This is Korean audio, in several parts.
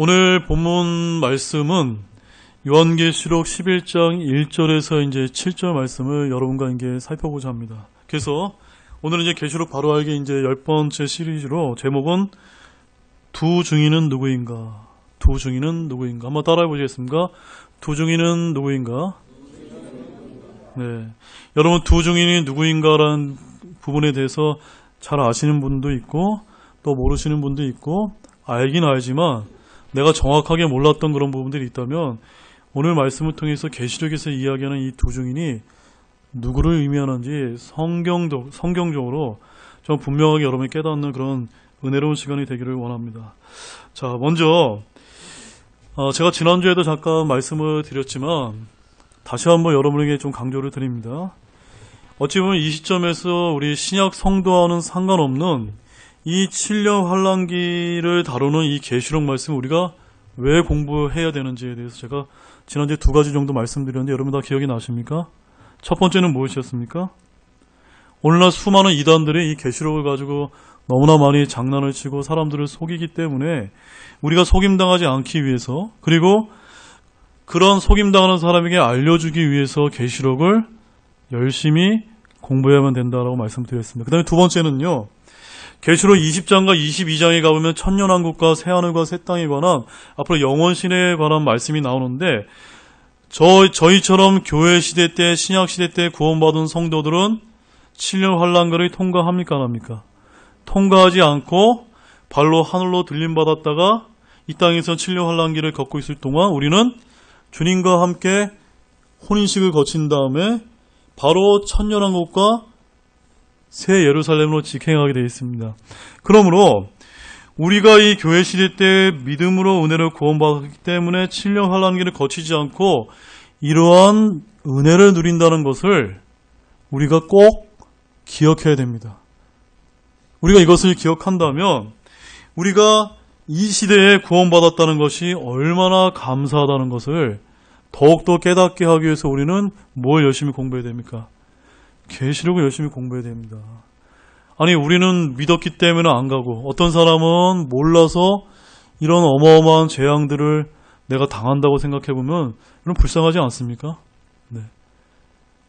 오늘 본문 말씀은 요한계시록 11장 1절에서 이제 7절 말씀을 여러분과 이제 살펴보자 합니다. 그래서 오늘은 이제 계시록 바로 알기 이제 10번째 시리즈로 제목은 두 증인은 누구인가? 두 증인은 누구인가? 한번 따라해 보시겠습니까? 두 증인은 누구인가? 네. 여러분 두 증인이 누구인가라는 부분에 대해서 잘 아시는 분도 있고 또 모르시는 분도 있고 알긴 알지만 내가 정확하게 몰랐던 그런 부분들이 있다면 오늘 말씀을 통해서 계시록에서 이야기하는 이 두 증인이 누구를 의미하는지 성경적으로 좀 분명하게 여러분이 깨닫는 그런 은혜로운 시간이 되기를 원합니다. 자, 먼저 제가 지난주에도 잠깐 말씀을 드렸지만 다시 한번 여러분에게 좀 강조를 드립니다. 어찌 보면 이 시점에서 우리 신약 성도와는 상관없는 이 7년 환란기를 다루는 이 계시록 말씀 우리가 왜 공부해야 되는지에 대해서 제가 지난주에 두 가지 정도 말씀드렸는데 여러분 다 기억이 나십니까? 첫 번째는 무엇이었습니까? 오늘날 수많은 이단들이 이 계시록을 가지고 너무나 많이 장난을 치고 사람들을 속이기 때문에 우리가 속임당하지 않기 위해서 그리고 그런 속임당하는 사람에게 알려주기 위해서 계시록을 열심히 공부해야만 된다라고 말씀드렸습니다. 그 다음에 두 번째는요. 계시록 20장과 22장에 가보면 천년왕국과 새하늘과 새 땅에 관한 앞으로 영원신에 관한 말씀이 나오는데 저희처럼 교회 시대 때 신약 시대 때 구원받은 성도들은 7년 환란기를 통과합니까 안 합니까? 통과하지 않고 발로 하늘로 들림받았다가 이 땅에서 7년 환란기를 겪고 있을 동안 우리는 주님과 함께 혼인식을 거친 다음에 바로 천년왕국과 새 예루살렘으로 직행하게 되어 있습니다. 그러므로 우리가 이 교회 시대 때 믿음으로 은혜를 구원받았기 때문에 7년 환란기를 거치지 않고 이러한 은혜를 누린다는 것을 우리가 꼭 기억해야 됩니다. 우리가 이것을 기억한다면 우리가 이 시대에 구원받았다는 것이 얼마나 감사하다는 것을 더욱더 깨닫게 하기 위해서 우리는 뭘 열심히 공부해야 됩니까? 계시록을 열심히 공부해야 됩니다. 아니 우리는 믿었기 때문에 안 가고 어떤 사람은 몰라서 이런 어마어마한 재앙들을 내가 당한다고 생각해보면 이런 불쌍하지 않습니까? 네.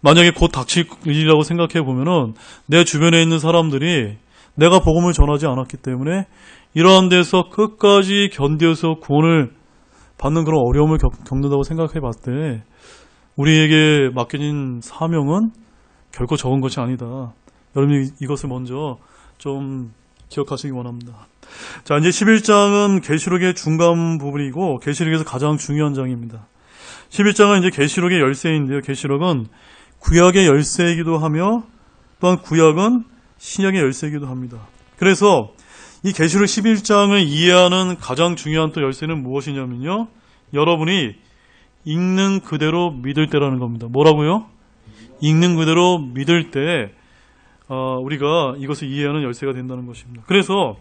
만약에 곧 닥칠 일이라고 생각해보면 내 주변에 있는 사람들이 내가 복음을 전하지 않았기 때문에 이러한 데서 끝까지 견뎌서 구원을 받는 그런 어려움을 겪는다고 생각해봤을 때 우리에게 맡겨진 사명은 결코 적은 것이 아니다. 여러분이 이것을 먼저 좀 기억하시기 원합니다. 자, 이제 11장은 계시록의 중간 부분이고 계시록에서 가장 중요한 장입니다. 11장은 이제 계시록의 열쇠인데요. 계시록은 구약의 열쇠이기도 하며 또한 구약은 신약의 열쇠이기도 합니다. 그래서 이 계시록 11장을 이해하는 가장 중요한 또 열쇠는 무엇이냐면요. 여러분이 읽는 그대로 믿을 때라는 겁니다. 뭐라고요? 읽는 그대로 믿을 때 우리가 이것을 이해하는 열쇠가 된다는 것입니다. 그래서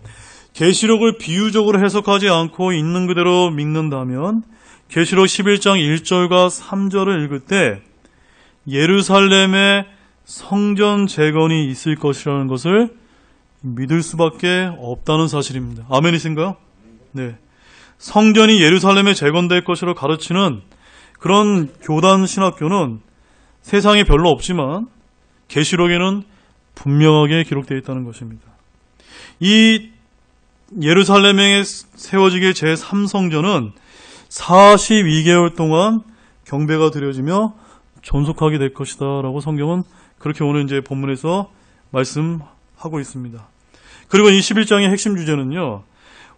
계시록을 비유적으로 해석하지 않고 있는 그대로 믿는다면 계시록 11장 1절과 3절을 읽을 때 예루살렘에 성전 재건이 있을 것이라는 것을 믿을 수밖에 없다는 사실입니다. 아멘이신가요? 네. 성전이 예루살렘에 재건될 것으로 가르치는 그런 교단 신학교는 세상에 별로 없지만 계시록에는 분명하게 기록되어 있다는 것입니다. 이 예루살렘에 세워지게 제3성전은 42개월 동안 경배가 드려지며 존속하게 될 것이다 라고 성경은 그렇게 오늘 이제 본문에서 말씀하고 있습니다. 그리고 이 11장의 핵심 주제는요.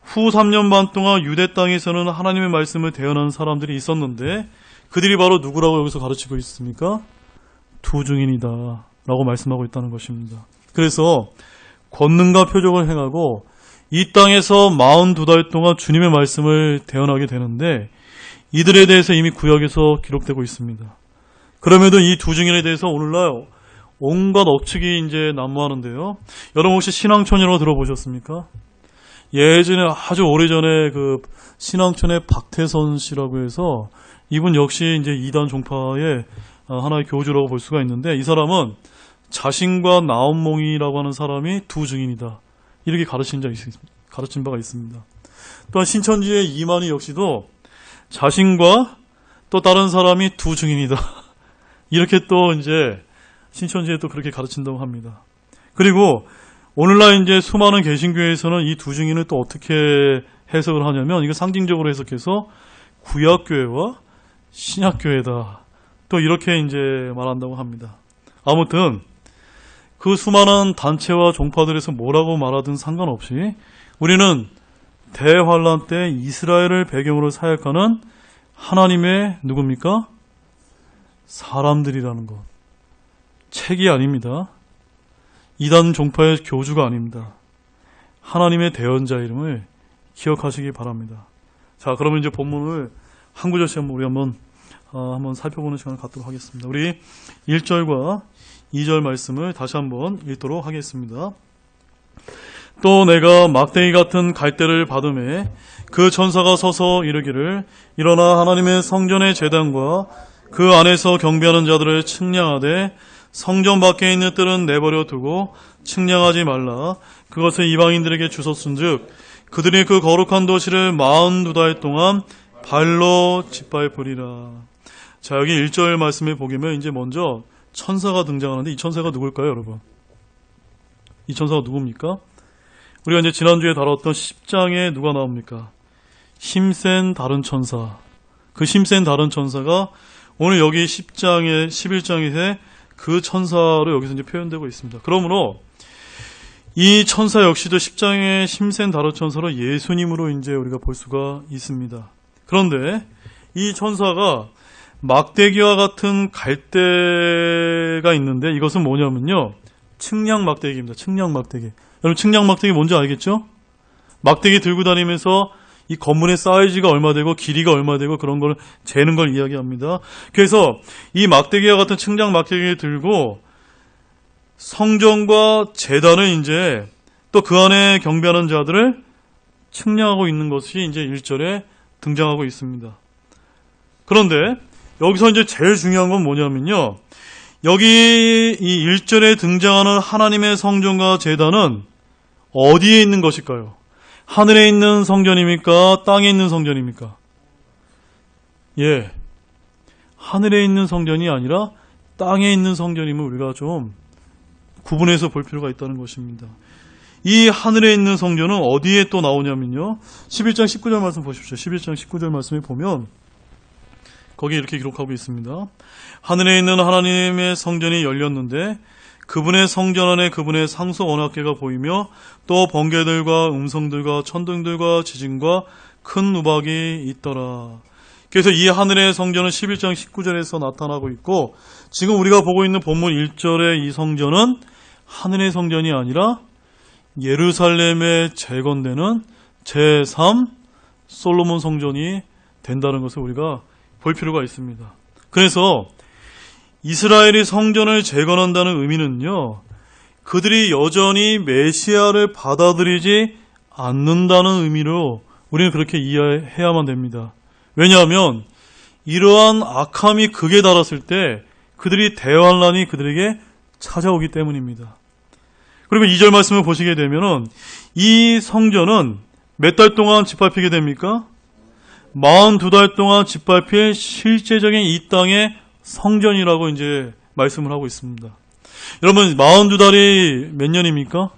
후 3년 반 동안 유대 땅에서는 하나님의 말씀을 대언하는 사람들이 있었는데 그들이 바로 누구라고 여기서 가르치고 있습니까? 두 증인이다 라고 말씀하고 있다는 것입니다. 그래서 권능과 표적을 행하고 이 땅에서 42달 동안 주님의 말씀을 대언하게 되는데 이들에 대해서 이미 구약에서 기록되고 있습니다. 그럼에도 이 두 증인에 대해서 오늘날 온갖 억측이 이제 난무하는데요. 여러분 혹시 신앙촌이라고 들어보셨습니까? 예전에 아주 오래전에 그 신앙촌의 박태선 씨라고 해서 이분 역시 이제 이단 종파의 하나의 교주라고 볼 수가 있는데 이 사람은 자신과 나온몽이라고 하는 사람이 두 증인이다. 이렇게 가르친 바가 있습니다. 또한 신천지의 이만희 역시도 자신과 또 다른 사람이 두 증인이다. 이렇게 또 이제 신천지에 또 그렇게 가르친다고 합니다. 그리고 오늘날 이제 수많은 개신교회에서는 이 두 증인을 또 어떻게 해석을 하냐면 이거 상징적으로 해석해서 구약교회와 신약교회다. 또 이렇게 이제 말한다고 합니다. 아무튼 그 수많은 단체와 종파들에서 뭐라고 말하든 상관없이 우리는 대환란 때 이스라엘을 배경으로 사역하는 하나님의 누굽니까? 사람들이라는 것. 책이 아닙니다. 이단 종파의 교주가 아닙니다. 하나님의 대언자 이름을 기억하시기 바랍니다. 자, 그러면 이제 본문을 한 구절씩 우리 한번 살펴보는 시간을 갖도록 하겠습니다. 우리 1절과 2절 말씀을 다시 한번 읽도록 하겠습니다. 또 내가 막대기 같은 갈대를 받음에 그 천사가 서서 이르기를 일어나 하나님의 성전의 제단과 그 안에서 경배하는 자들을 측량하되 성전 밖에 있는 뜰은 내버려 두고 측량하지 말라. 그것을 이방인들에게 주셨은즉 그들이 그 거룩한 도시를 42달 동안 발로 짓밟으리라. 자, 여기 1절 말씀에 보면 이제 먼저 천사가 등장하는데 이 천사가 누굴까요, 여러분? 이 천사가 누굽니까? 우리가 이제 지난주에 다뤘던 10장에 누가 나옵니까? 힘센 다른 천사. 그 힘센 다른 천사가 오늘 여기 10장에 11장에 그 천사로 여기서 이제 표현되고 있습니다. 그러므로 이 천사 역시도 10장의 힘센 다른 천사로 예수님으로 이제 우리가 볼 수가 있습니다. 그런데 이 천사가 막대기와 같은 갈대가 있는데 이것은 뭐냐면요. 측량 막대기입니다. 측량 막대기. 여러분 측량 막대기 뭔지 알겠죠? 막대기 들고 다니면서 이 건물의 사이즈가 얼마 되고 길이가 얼마 되고 그런 걸 재는 걸 이야기합니다. 그래서 이 막대기와 같은 측량 막대기를 들고 성전과 제단을 이제 또 그 안에 경배하는 자들을 측량하고 있는 것이 이제 1절에 등장하고 있습니다. 그런데 여기서 이제 제일 중요한 건 뭐냐면요. 여기 이 1절에 등장하는 하나님의 성전과 제단은 어디에 있는 것일까요? 하늘에 있는 성전입니까? 땅에 있는 성전입니까? 예. 하늘에 있는 성전이 아니라 땅에 있는 성전임을 우리가 좀 구분해서 볼 필요가 있다는 것입니다. 이 하늘에 있는 성전은 어디에 또 나오냐면요. 11장 19절 말씀 보십시오. 11장 19절 말씀에 보면 거기에 이렇게 기록하고 있습니다. 하늘에 있는 하나님의 성전이 열렸는데 그분의 성전 안에 그분의 상소 언약궤가 보이며 또 번개들과 음성들과 천둥들과 지진과 큰 누박이 있더라. 그래서 이 하늘의 성전은 11장 19절에서 나타나고 있고 지금 우리가 보고 있는 본문 1절의 이 성전은 하늘의 성전이 아니라 예루살렘에 재건되는 제3 솔로몬 성전이 된다는 것을 우리가 볼 필요가 있습니다. 그래서 이스라엘이 성전을 재건한다는 의미는요, 그들이 여전히 메시아를 받아들이지 않는다는 의미로 우리는 그렇게 이해해야만 됩니다. 왜냐하면 이러한 악함이 극에 달았을 때 그들이 대환란이 그들에게 찾아오기 때문입니다. 그리고 2절 말씀을 보시게 되면은 이 성전은 몇 달 동안 짓밟히게 됩니까? 42달 동안 짓밟힐 실제적인 이 땅의 성전이라고 이제 말씀을 하고 있습니다. 여러분 42달이 몇 년입니까?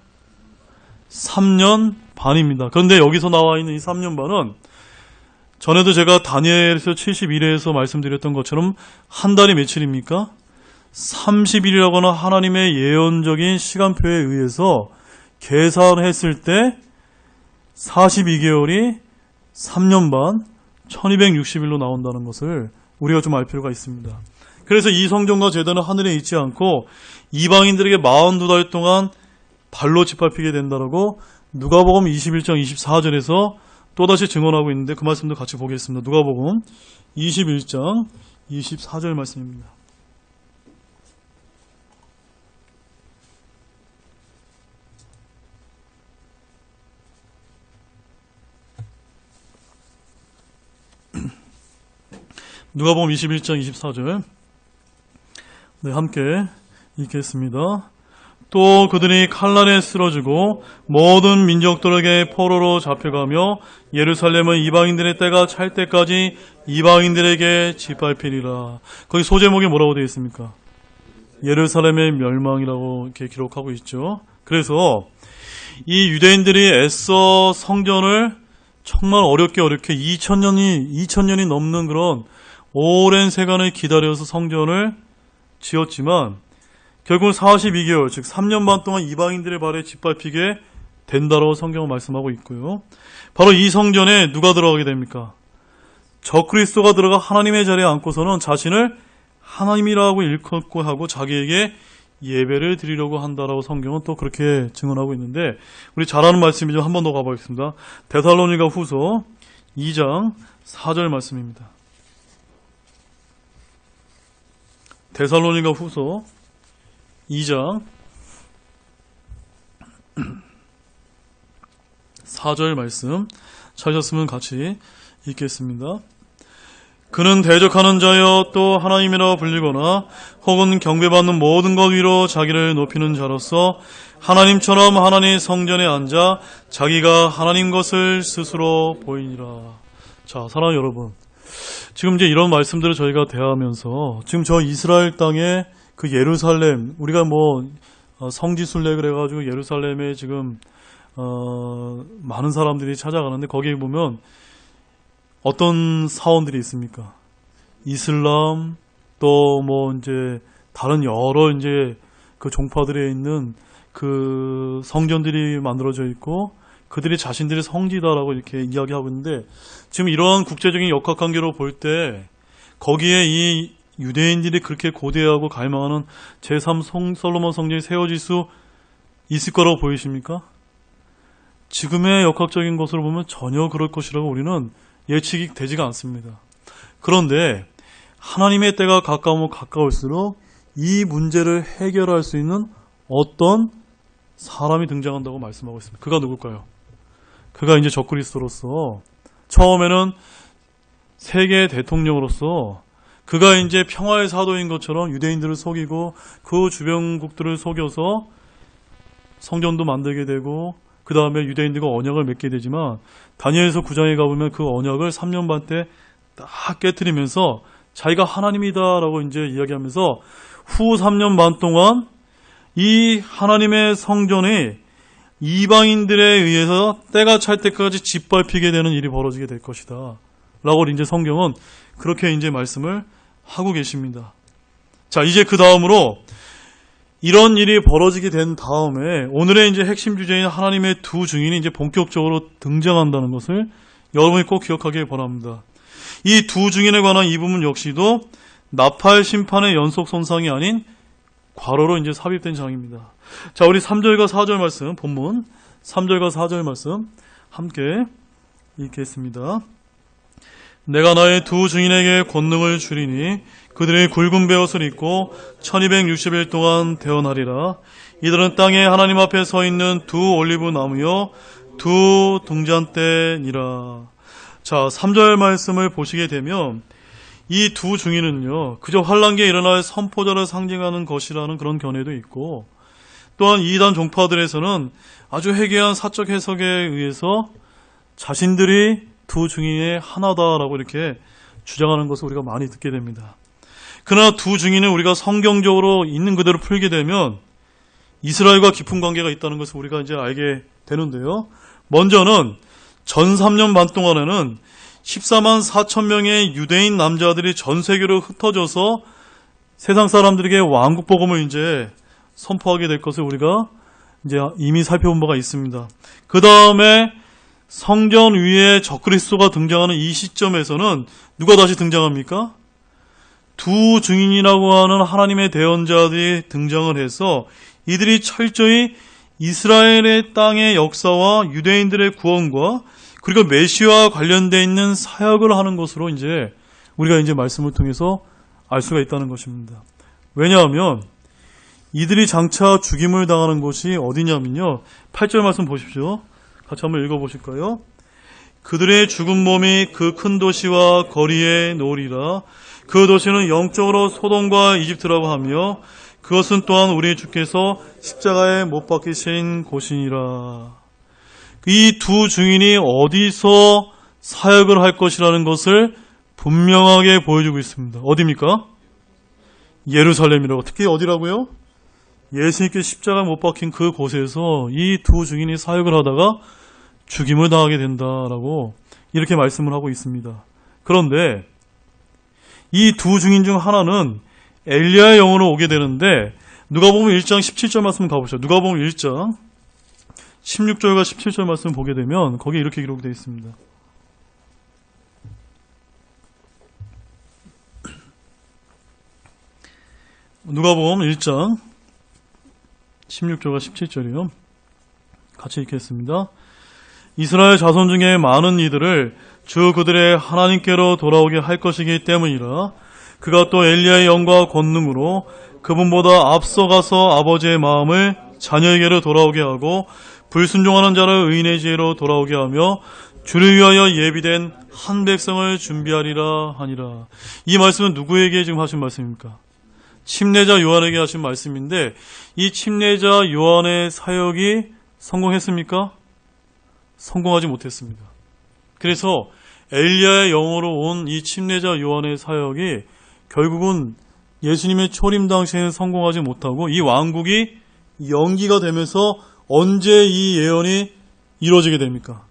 3년 반입니다. 그런데 여기서 나와 있는 이 3년 반은 전에도 제가 다니엘서 71회에서 말씀드렸던 것처럼 한 달이 며칠입니까? 30일이라거나 하나님의 예언적인 시간표에 의해서 계산했을 때 42개월이 3년 반 1260일로 나온다는 것을 우리가 좀 알 필요가 있습니다. 그래서 이 성전과 제단은 하늘에 있지 않고 이방인들에게 42달 동안 발로 짓밟히게 된다라고 누가복음 21장 24절에서 또다시 증언하고 있는데 그 말씀도 같이 보겠습니다. 누가복음 21장 24절 말씀입니다. 누가복음 21장 24절 네, 함께 읽겠습니다. 또 그들이 칼날에 쓰러지고 모든 민족들에게 포로로 잡혀가며 예루살렘은 이방인들의 때가 찰 때까지 이방인들에게 짓밟히리라. 거기 소제목이 뭐라고 되어 있습니까? 예루살렘의 멸망이라고 이렇게 기록하고 있죠. 그래서 이 유대인들이 애써 성전을 정말 어렵게 2000년이 넘는 그런 오랜 세간을 기다려서 성전을 지었지만 결국 42개월, 즉 3년 반 동안 이방인들의 발에 짓밟히게 된다라고 성경은 말씀하고 있고요. 바로 이 성전에 누가 들어가게 됩니까? 적그리스도가 들어가 하나님의 자리에 앉고서는 자신을 하나님이라고 일컫고 하고 자기에게 예배를 드리려고 한다라고 성경은 또 그렇게 증언하고 있는데, 우리 잘 아는 말씀이죠. 한 번 더 가보겠습니다. 데살로니가 후서 2장 4절 말씀입니다. 데살로니가 후서 2장 4절 말씀 찾으셨으면 같이 읽겠습니다. 그는 대적하는 자여 또 하나님이라 불리거나 혹은 경배받는 모든 것 위로 자기를 높이는 자로서 하나님처럼 하나님의 성전에 앉아 자기가 하나님 것을 스스로 보이니라. 자, 사랑하는 여러분, 지금 이제 이런 말씀들을 저희가 대하면서 지금 저 이스라엘 땅에 그 예루살렘, 우리가 성지순례 그래가지고 예루살렘에 지금 많은 사람들이 찾아가는데 거기에 보면 어떤 사원들이 있습니까? 이슬람, 또 이제 다른 여러 이제 그 종파들에 있는 그 성전들이 만들어져 있고 그들이 자신들이 성지다라고 이렇게 이야기하고 있는데, 지금 이러한 국제적인 역학관계로 볼 때 거기에 이 유대인들이 그렇게 고대하고 갈망하는 제3 솔로몬 성전이 세워질 수 있을 거라고 보이십니까? 지금의 역학적인 것으로 보면 전혀 그럴 것이라고 우리는 예측이 되지가 않습니다. 그런데 하나님의 때가 가까우면 가까울수록 이 문제를 해결할 수 있는 어떤 사람이 등장한다고 말씀하고 있습니다. 그가 누굴까요? 그가 이제 적그리스도로서 처음에는 세계 대통령으로서 그가 이제 평화의 사도인 것처럼 유대인들을 속이고 그 주변국들을 속여서 성전도 만들게 되고 그 다음에 유대인들과 언약을 맺게 되지만 다니엘서 9장에 가보면 그 언약을 3년 반 때 딱 깨트리면서 자기가 하나님이다라고 이제 이야기하면서 후 3년 반 동안 이 하나님의 성전이 이방인들에 의해서 때가 찰 때까지 짓밟히게 되는 일이 벌어지게 될 것이다 라고 이제 성경은 그렇게 이제 말씀을 하고 계십니다. 자, 이제 그 다음으로 이런 일이 벌어지게 된 다음에 오늘의 이제 핵심 주제인 하나님의 두 증인이 이제 본격적으로 등장한다는 것을 여러분이 꼭 기억하길 바랍니다. 이 두 증인에 관한 이 부분 역시도 나팔 심판의 연속 손상이 아닌 괄호로 이제 삽입된 장입니다. 자, 우리 3절과 4절 말씀, 본문 3절과 4절 말씀 함께 읽겠습니다. 내가 나의 두 증인에게 권능을 주리니 그들이 굵은 베옷을 입고 1260일 동안 대언하리라. 이들은 땅에 하나님 앞에 서 있는 두 올리브 나무요 두 등잔대니라. 자, 3절 말씀을 보시게 되면 이 두 증인은요 그저 환란기에 일어날 선포자를 상징하는 것이라는 그런 견해도 있고, 또한 이단 종파들에서는 아주 해괴한 사적 해석에 의해서 자신들이 두 증인의 하나다라고 이렇게 주장하는 것을 우리가 많이 듣게 됩니다. 그러나 두 증인은 우리가 성경적으로 있는 그대로 풀게 되면 이스라엘과 깊은 관계가 있다는 것을 우리가 이제 알게 되는데요. 먼저는 전 3년 반 동안에는 14만 4천 명의 유대인 남자들이 전 세계로 흩어져서 세상 사람들에게 왕국 복음을 이제 선포하게 될 것을 우리가 이제 이미 살펴본 바가 있습니다. 그 다음에 성전 위에 적그리스도가 등장하는 이 시점에서는 누가 다시 등장합니까? 두 증인이라고 하는 하나님의 대언자들이 등장을 해서 이들이 철저히 이스라엘의 땅의 역사와 유대인들의 구원과 그리고 메시아와 관련되어 있는 사역을 하는 것으로 이제 우리가 이제 말씀을 통해서 알 수가 있다는 것입니다. 왜냐하면 이들이 장차 죽임을 당하는 곳이 어디냐면요. 8절 말씀 보십시오. 같이 한번 읽어보실까요? 그들의 죽은 몸이 그 큰 도시와 거리에 놓으리라. 그 도시는 영적으로 소돔과 이집트라고 하며 그것은 또한 우리 주께서 십자가에 못 박히신 곳이니라. 이 두 증인이 어디서 사역을 할 것이라는 것을 분명하게 보여주고 있습니다. 어디입니까? 예루살렘이라고. 특히 어디라고요? 예수님께 십자가 못 박힌 그 곳에서 이 두 증인이 사역을 하다가 죽임을 당하게 된다라고 이렇게 말씀을 하고 있습니다. 그런데 이 두 증인 중 하나는 엘리야의 영으로 오게 되는데 누가복음 1장 17절 말씀 가보죠. 누가복음 1장 16절과 17절 말씀 보게 되면 거기에 이렇게 기록되어 있습니다. 누가복음 1장 16절과 17절이요. 같이 읽겠습니다. 이스라엘 자손 중에 많은 이들을 주 그들의 하나님께로 돌아오게 할 것이기 때문이라. 그가 또 엘리야의 영과 권능으로 그분보다 앞서가서 아버지의 마음을 자녀에게로 돌아오게 하고 불순종하는 자를 의인의 지혜로 돌아오게 하며 주를 위하여 예비된 한 백성을 준비하리라 하니라. 이 말씀은 누구에게 지금 하신 말씀입니까? 침례자 요한에게 하신 말씀인데 이 침례자 요한의 사역이 성공했습니까? 성공하지 못했습니다. 그래서 엘리야의 영으로 온 이 침례자 요한의 사역이 결국은 예수님의 초림 당시에는 성공하지 못하고 이 왕국이 연기가 되면서 언제 이 예언이 이루어지게 됩니까?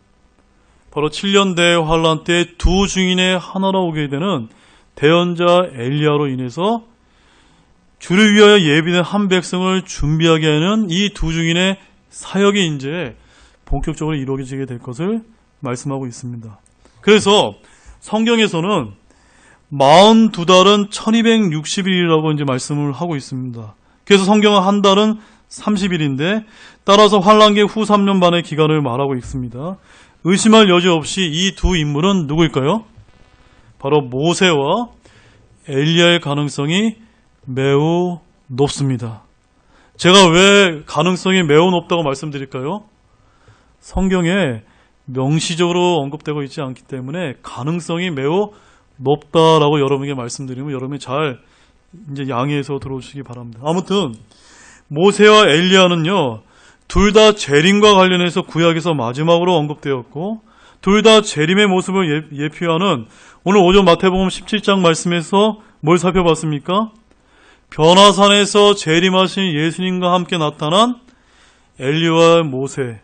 바로 7년 대환란 때 두 증인의 하나로 오게 되는 대언자 엘리야로 인해서 주를 위하여 예비된 한 백성을 준비하게 하는 이 두 증인의 사역이 이제 본격적으로 이루어지게 될 것을 말씀하고 있습니다. 그래서 성경에서는 42달은 1260일이라고 이제 말씀을 하고 있습니다. 그래서 성경은 한 달은 30일인데 따라서 환란기 후 3년 반의 기간을 말하고 있습니다. 의심할 여지 없이 이 두 인물은 누구일까요? 바로 모세와 엘리야의 가능성이 매우 높습니다. 제가 왜 가능성이 매우 높다고 말씀드릴까요? 성경에 명시적으로 언급되고 있지 않기 때문에 가능성이 매우 높다라고 여러분에게 말씀드리면 여러분이 잘 이제 양해해서 들어오시기 바랍니다. 아무튼 모세와 엘리야는요, 둘 다 재림과 관련해서 구약에서 마지막으로 언급되었고 둘 다 재림의 모습을 예표하는 오늘 오전 마태복음 17장 말씀에서 뭘 살펴봤습니까? 변화산에서 재림하신 예수님과 함께 나타난 엘리야와 모세,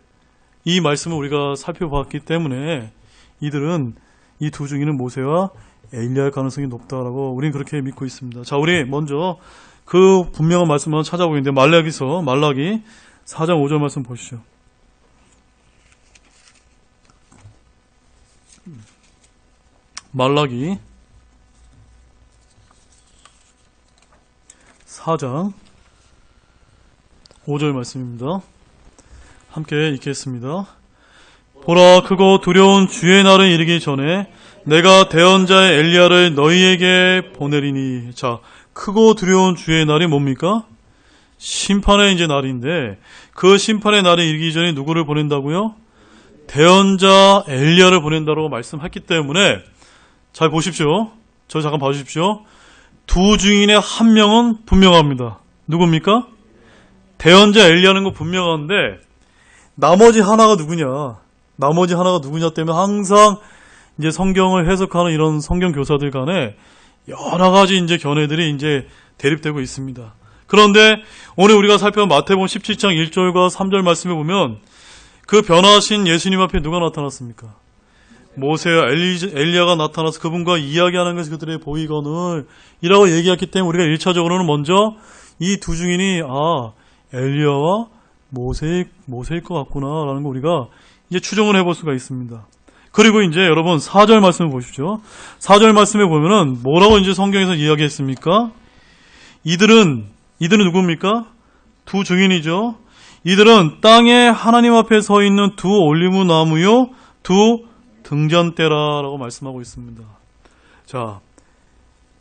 이 말씀을 우리가 살펴봤기 때문에 이들은 이 두 증인은 모세와 엘리야의 가능성이 높다라고 우리는 그렇게 믿고 있습니다. 자, 우리 먼저 그 분명한 말씀을 한번 찾아보겠는데 말라기 4장 5절 말씀 보시죠. 말라기 4장 5절 말씀입니다. 함께 읽겠습니다. 보라, 크고 두려운 주의 날은 이르기 전에 내가 대언자의 엘리야를 너희에게 보내리니. 자, 크고 두려운 주의 날이 뭡니까? 심판의 이제 날인데 그 심판의 날이 이르기 전에 누구를 보낸다고요? 대언자 엘리야를 보낸다고 말씀했기 때문에 잘 보십시오. 저 잠깐 봐주십시오. 두 증인의 한 명은 분명합니다. 누굽니까? 대언자 엘리야는 거 분명한데 나머지 하나가 누구냐? 나머지 하나가 누구냐 때문에 항상 이제 성경을 해석하는 이런 성경 교사들 간에 여러 가지 이제 견해들이 이제 대립되고 있습니다. 그런데 오늘 우리가 살펴본 마태복음 17장 1절과 3절 말씀에 보면 그 변화하신 예수님 앞에 누가 나타났습니까? 모세와 엘리야가 나타나서 그분과 이야기하는 것이 그들의 보이거늘 이라고 얘기했기 때문에 우리가 1차적으로는 먼저 이 두 증인이 엘리야와 모세일 것 같구나 라는 거 우리가 이제 추정을 해볼 수가 있습니다. 그리고 이제 여러분 4절 말씀을 보십시오. 4절 말씀에 보면은 뭐라고 이제 성경에서 이야기했습니까? 이들은 누굽니까? 두 증인이죠. 이들은 땅에 하나님 앞에 서 있는 두 올리브 나무요 두 등잔대라라고 말씀하고 있습니다. 자,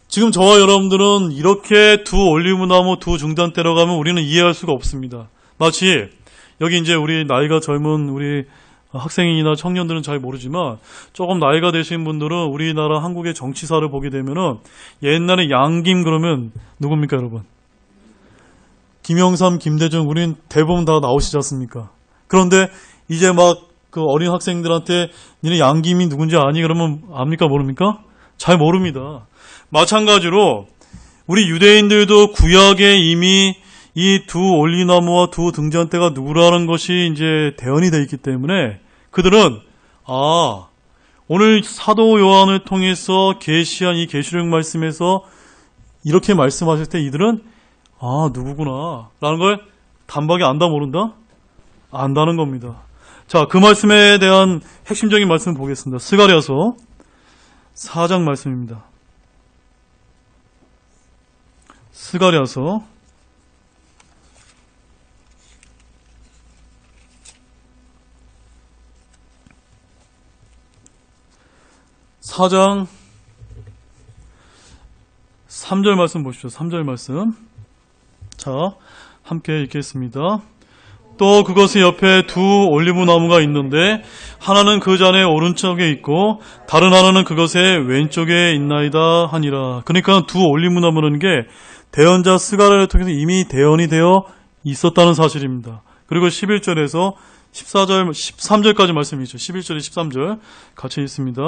지금 저와 여러분들은 이렇게 두 올리브 나무 두 등잔대라고 하면 우리는 이해할 수가 없습니다. 마치 여기 이제 우리 나이가 젊은 우리 학생이나 청년들은 잘 모르지만 조금 나이가 되신 분들은 우리나라 한국의 정치사를 보게 되면은 옛날에 양김 그러면 누굽니까 여러분? 김영삼, 김대중 우린 대부분 다 나오시지 않습니까? 그런데 이제 막 그 어린 학생들한테 니네 양김이 누군지 아니? 그러면 압니까? 모릅니까? 잘 모릅니다. 마찬가지로 우리 유대인들도 구약에 이미 이 두 올리나무와 두 등잔대가 누구라는 것이 이제 대언이 되어 있기 때문에 그들은 오늘 사도 요한을 통해서 계시한 이 계시록 말씀에서 이렇게 말씀하실 때 이들은 누구구나 라는 걸 단박에 안다 모른다? 안다는 겁니다. 자, 그 말씀에 대한 핵심적인 말씀을 보겠습니다. 스가랴서 4장 말씀입니다. 스가랴서 4장 3절 말씀 보십시오. 3절 말씀. 자, 함께 읽겠습니다. 또 그것의 옆에 두 올리브 나무가 있는데 하나는 그 잔의 오른쪽에 있고 다른 하나는 그것의 왼쪽에 있나이다 하니라. 그러니까 두 올리브 나무라는 게 대언자 스가랴를 통해서 이미 대언이 되어 있었다는 사실입니다. 그리고 11절에서 14절, 13절까지 말씀이 있죠. 11절에 13절 같이 있습니다.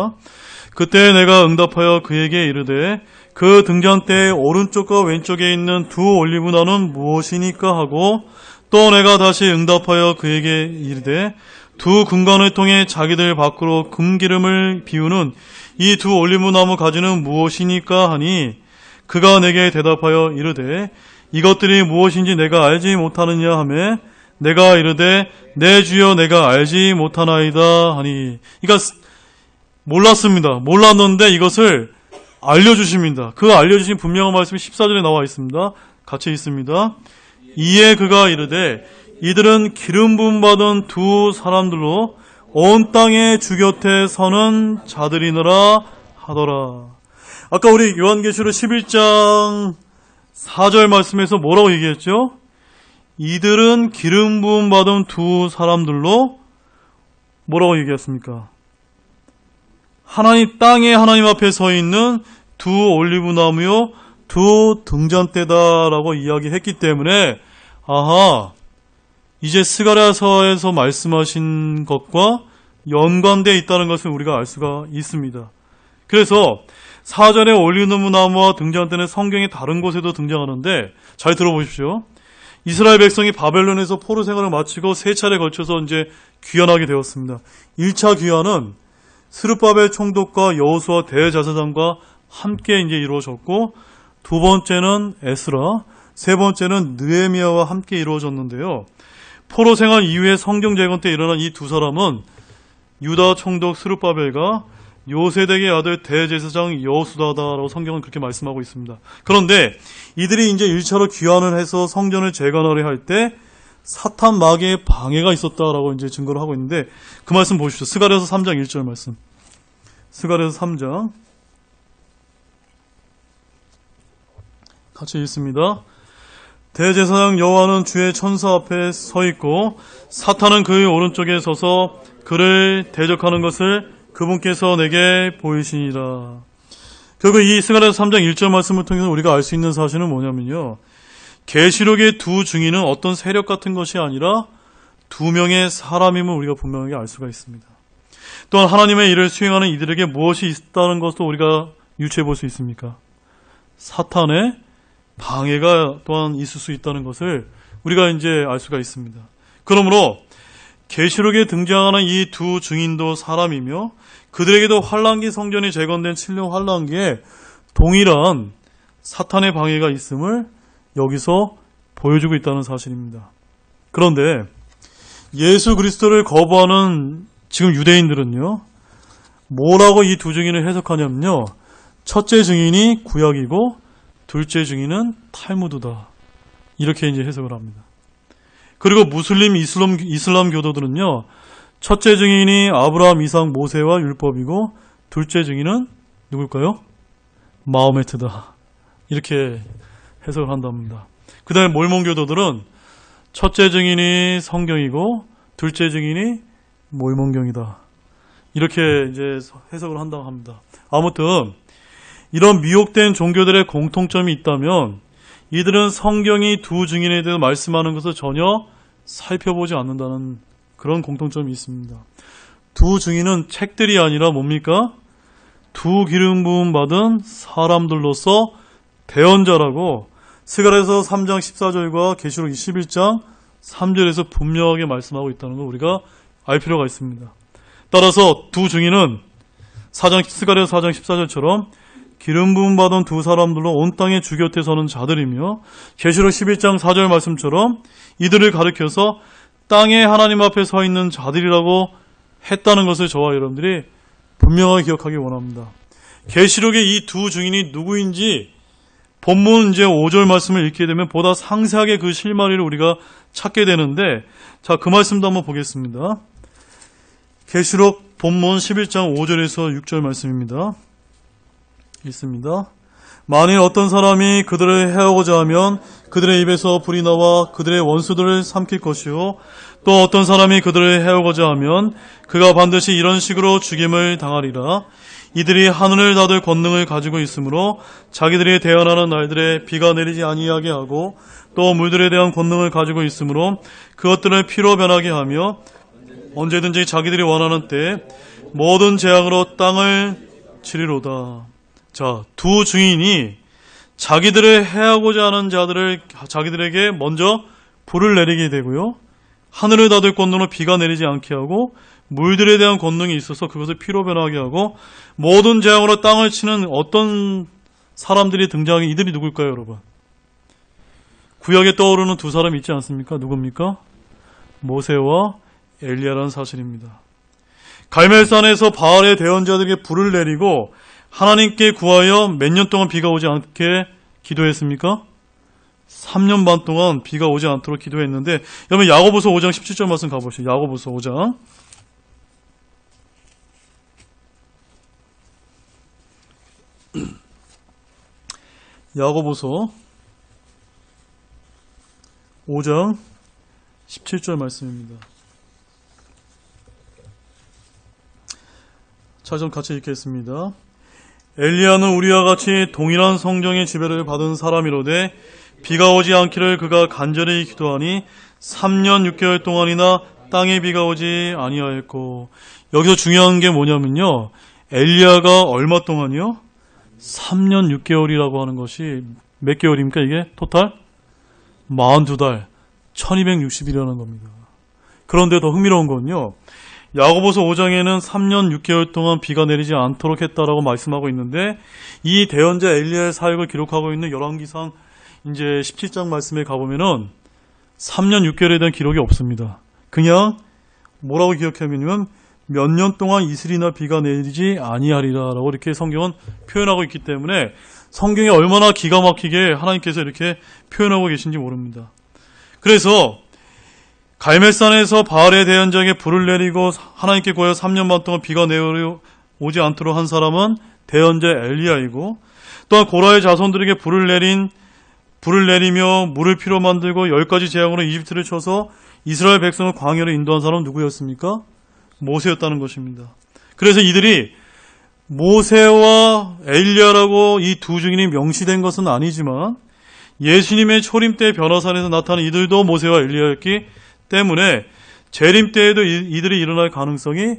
그때 내가 응답하여 그에게 이르되 그 등잔대의 오른쪽과 왼쪽에 있는 두 올리브 나무는 무엇이니까 하고 또 내가 다시 응답하여 그에게 이르되 두 금관을 통해 자기들 밖으로 금기름을 비우는 이 두 올리브 나무 가지는 무엇이니까 하니 그가 내게 대답하여 이르되 이것들이 무엇인지 내가 알지 못하느냐 하매 내가 이르되 내 주여 내가 알지 못하나이다 하니. 그러니까 몰랐습니다. 몰랐는데 이것을 알려주십니다. 그 알려주신 분명한 말씀이 14절에 나와 있습니다. 같이 있습니다. 이에 그가 이르되 이들은 기름 부음 받은 두 사람들로 온 땅의 주 곁에 서는 자들이니라 하더라. 아까 우리 요한계시록 11장 4절 말씀에서 뭐라고 얘기했죠? 이들은 기름 부음 받은 두 사람들로 뭐라고 얘기했습니까? 하나님 땅에 하나님 앞에 서 있는 두 올리브 나무요 두 등잔대다라고 이야기했기 때문에 이제 스가랴서에서 말씀하신 것과 연관되어 있다는 것을 우리가 알 수가 있습니다. 그래서 사전에 올리브 나무와 등잔대는 성경의 다른 곳에도 등장하는데 잘 들어보십시오. 이스라엘 백성이 바벨론에서 포로 생활을 마치고 세 차례 걸쳐서 이제 귀환하게 되었습니다. 1차 귀환은 스룹바벨 총독과 여호수아 대제사장과 함께 이제 이루어졌고 두 번째는 에스라, 세 번째는 느헤미야와 함께 이루어졌는데요. 포로 생활 이후에 성경 재건 때 일어난 이 두 사람은 유다 총독 스룹바벨과 요세덱의 아들 대제사장 여호수아다라고 성경은 그렇게 말씀하고 있습니다. 그런데 이들이 이제 1차로 귀환을 해서 성전을 재건하려 할 때 사탄 마귀의 방해가 있었다라고 이제 증거를 하고 있는데 그 말씀 보십시오. 스가랴서 3장 1절 말씀. 스가랴서 3장 같이 읽습니다. 대제사장 여호와는 주의 천사 앞에 서 있고 사탄은 그의 오른쪽에 서서 그를 대적하는 것을 그분께서 내게 보이시니라. 결국 이 스가랴서 3장 1절 말씀을 통해서 우리가 알 수 있는 사실은 뭐냐면요. 계시록의 두 증인은 어떤 세력 같은 것이 아니라 두 명의 사람임을 우리가 분명하게 알 수가 있습니다. 또한 하나님의 일을 수행하는 이들에게 무엇이 있다는 것도 우리가 유추해 볼 수 있습니까? 사탄의 방해가 또한 있을 수 있다는 것을 우리가 이제 알 수가 있습니다. 그러므로 계시록에 등장하는 이 두 증인도 사람이며 그들에게도 환란기 성전이 재건된 7년 환란기에 동일한 사탄의 방해가 있음을 여기서 보여주고 있다는 사실입니다. 그런데 예수 그리스도를 거부하는 지금 유대인들은요, 뭐라고 이 두 증인을 해석하냐면요, 첫째 증인이 구약이고 둘째 증인은 탈무드다. 이렇게 이제 해석을 합니다. 그리고 무슬림 이슬람 교도들은요, 첫째 증인이 아브라함, 이삭, 모세와 율법이고 둘째 증인은 누굴까요? 마호메트다. 이렇게 해석을 한답니다. 그 다음에 몰몬교도들은 첫째 증인이 성경이고 둘째 증인이 몰몬경이다. 이렇게 이제 해석을 한다고 합니다. 아무튼 이런 미혹된 종교들의 공통점이 있다면 이들은 성경이 두 증인에 대해 말씀하는 것을 전혀 살펴보지 않는다는 그런 공통점이 있습니다. 두 증인은 책들이 아니라 뭡니까? 두 기름 부음 받은 사람들로서 대언자라고 스가랴서 3장 14절과 계시록 21장 3절에서 분명하게 말씀하고 있다는 걸 우리가 알 필요가 있습니다. 따라서 두 증인은 스가랴서 4장 14절처럼 기름 부음 받은 두 사람들로 온 땅에 주 곁에 서는 자들이며 계시록 11장 4절 말씀처럼 이들을 가리켜서 땅에 하나님 앞에 서 있는 자들이라고 했다는 것을 저와 여러분들이 분명하게 기억하기 원합니다. 계시록의 이 두 증인이 누구인지 본문 이제 5절 말씀을 읽게 되면 보다 상세하게 그 실마리를 우리가 찾게 되는데, 자, 그 말씀도 한번 보겠습니다. 계시록 본문 11장 5절에서 6절 말씀입니다. 읽습니다. 만일 어떤 사람이 그들을 해하고자 하면 그들의 입에서 불이 나와 그들의 원수들을 삼킬 것이요, 또 어떤 사람이 그들을 해하고자 하면 그가 반드시 이런 식으로 죽임을 당하리라. 이들이 하늘을 닫을 권능을 가지고 있으므로 자기들이 대언하는 날들에 비가 내리지 아니하게 하고 또 물들에 대한 권능을 가지고 있으므로 그것들을 피로 변하게 하며 언제든지 자기들이 원하는 때에 모든 재앙으로 땅을 치리로다. 자, 두 증인이 자기들을 해하고자 하는 자들을 자기들에게 먼저 불을 내리게 되고요, 하늘을 닫을 권능으로 비가 내리지 않게 하고 물들에 대한 권능이 있어서 그것을 피로 변하게 하고 모든 재앙으로 땅을 치는 어떤 사람들이 등장하기, 이들이 누굴까요, 여러분? 구약에 떠오르는 두 사람이 있지 않습니까? 누굽니까? 모세와 엘리야라는 사실입니다. 갈멜산에서 바알의 대언자들에게 불을 내리고 하나님께 구하여 몇 년 동안 비가 오지 않게 기도했습니까? 3년 반 동안 비가 오지 않도록 기도했는데, 여러분 야고보서 5장 17절 말씀 가보시죠. 야고보서 5장. 야고보서 5장 17절 말씀입니다. 자, 좀 같이 읽겠습니다. 엘리야는 우리와 같이 동일한 성령의 지배를 받은 사람이로되 비가 오지 않기를 그가 간절히 기도하니 3년 6개월 동안이나 땅에 비가 오지 아니하였고, 여기서 중요한 게 뭐냐면요, 엘리야가 얼마 동안이요? 3년 6개월이라고 하는 것이 몇 개월입니까? 이게 토탈? 42달 1260일이라는 겁니다. 그런데 더 흥미로운 건요, 야고보서 5장에는 3년 6개월 동안 비가 내리지 않도록 했다라고 말씀하고 있는데, 이 대언자 엘리야의 사역을 기록하고 있는 열왕기상 이제 17장 말씀에 가보면은 3년 6개월에 대한 기록이 없습니다. 그냥 뭐라고 기억하냐면 몇 년 동안 이슬이나 비가 내리지 아니하리라라고 이렇게 성경은 표현하고 있기 때문에 성경이 얼마나 기가 막히게 하나님께서 이렇게 표현하고 계신지 모릅니다. 그래서 갈멜산에서 바알의 대언자에게 불을 내리고 하나님께 구하여 3년 반 동안 비가 내려오지 않도록 한 사람은 대언자 엘리야이고, 또한 고라의 자손들에게 불을 내리며 물을 피로 만들고 10가지 재앙으로 이집트를 쳐서 이스라엘 백성을 광야로 인도한 사람은 누구였습니까? 모세였다는 것입니다. 그래서 이들이 모세와 엘리야라고 이 두 증인이 명시된 것은 아니지만 예수님의 초림 때 변화산에서 나타난 이들도 모세와 엘리야였기 때문에 재림 때에도 이들이 일어날 가능성이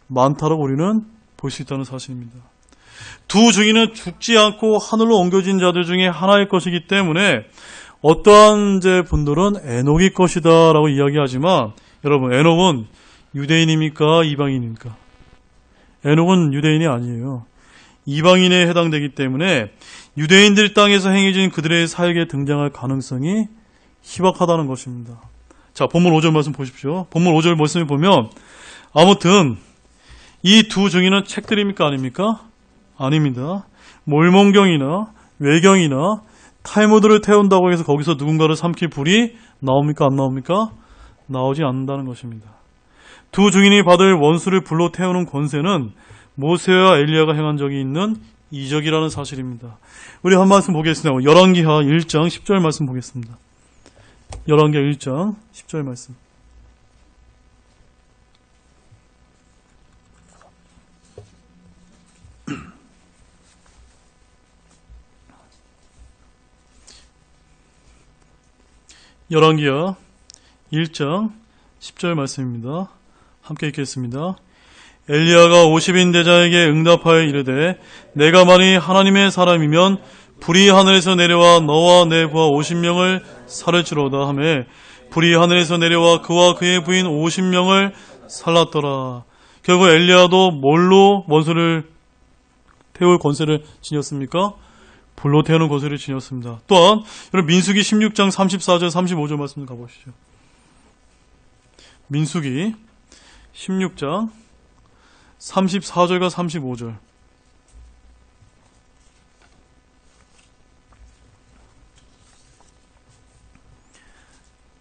많다고 우리는 볼 수 있다는 사실입니다. 두 증인은 죽지 않고 하늘로 옮겨진 자들 중에 하나일 것이기 때문에 어떠한 분들은 에녹일 것이다 라고 이야기하지만, 여러분, 에녹은 유대인입니까? 이방인입니까? 에녹은 유대인이 아니에요. 이방인에 해당되기 때문에 유대인들 땅에서 행해진 그들의 사역에 등장할 가능성이 희박하다는 것입니다. 자, 본문 5절 말씀 보십시오. 본문 5절 말씀을 보면 아무튼 이 두 증인은 책들입니까? 아닙니까? 아닙니다. 몰몬경이나 외경이나 탈무드를 태운다고 해서 거기서 누군가를 삼킬 불이 나옵니까? 안 나옵니까? 나오지 않는다는 것입니다. 두 증인이 받을 원수를 불로 태우는 권세는 모세와 엘리야가 행한 적이 있는 이적이라는 사실입니다. 우리 한 말씀 보겠습니다. 열왕기하 1장 10절 말씀 보겠습니다. 열왕기하 1장 10절 말씀. 열왕기하 1장 10절 말씀입니다. 함께 읽겠습니다. 엘리야가 50인 대자에게 응답하여 이르되 내가 만일 하나님의 사람이면 불이 하늘에서 내려와 너와 내 부하 50명을 살을지로다 하며 불이 하늘에서 내려와 그와 그의 부인 50명을 살랐더라. 결국 엘리야도 뭘로 원수를 태울 권세를 지녔습니까? 불로 태우는 권세를 지녔습니다. 또한 여러분 민수기 16장 34절 35절 말씀 가보시죠. 민수기 16장 34절과 35절.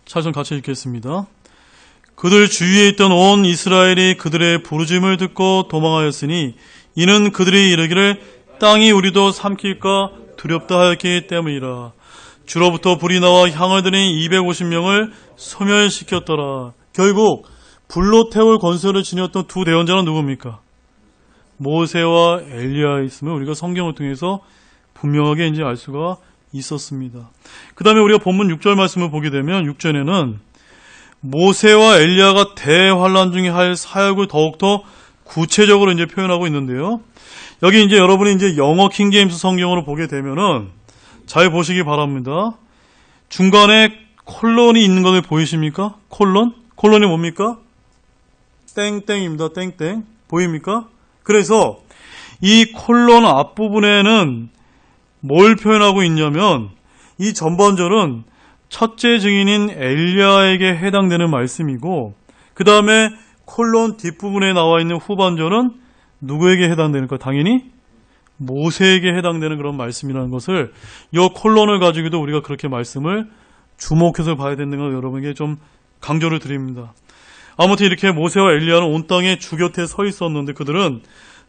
차선 같이 읽겠습니다. 그들 주위에 있던 온 이스라엘이 그들의 부르짖음을 듣고 도망하였으니 이는 그들이 이르기를 땅이 우리도 삼킬까 두렵다 하였기 때문이라. 주로부터 불이 나와 향을 들인 250명을 소멸시켰더라. 결국 불로 태울 권세를 지녔던 두 대원자는 누굽니까? 모세와 엘리야였음을 우리가 성경을 통해서 분명하게 이제 알 수가 있었습니다. 그 다음에 우리가 본문 6절 말씀을 보게 되면 6절에는 모세와 엘리야가 대환란 중에 할 사역을 더욱더 구체적으로 이제 표현하고 있는데요. 여기 이제 여러분이 이제 영어 킹제임스 성경으로 보게 되면은 잘 보시기 바랍니다. 중간에 콜론이 있는 것을 보이십니까? 콜론이 뭡니까? 땡땡입니다. 땡땡. 보입니까? 그래서 이 콜론 앞부분에는 뭘 표현하고 있냐면 이 전반절은 첫째 증인인 엘리야에게 해당되는 말씀이고 그 다음에 콜론 뒷부분에 나와 있는 후반절은 누구에게 해당되는가? 당연히 모세에게 해당되는 그런 말씀이라는 것을 이 콜론을 가지고도 우리가 그렇게 말씀을 주목해서 봐야 되는 걸 여러분에게 좀 강조를 드립니다. 아무튼 이렇게 모세와 엘리야는 온 땅에 주 곁에 서 있었는데 그들은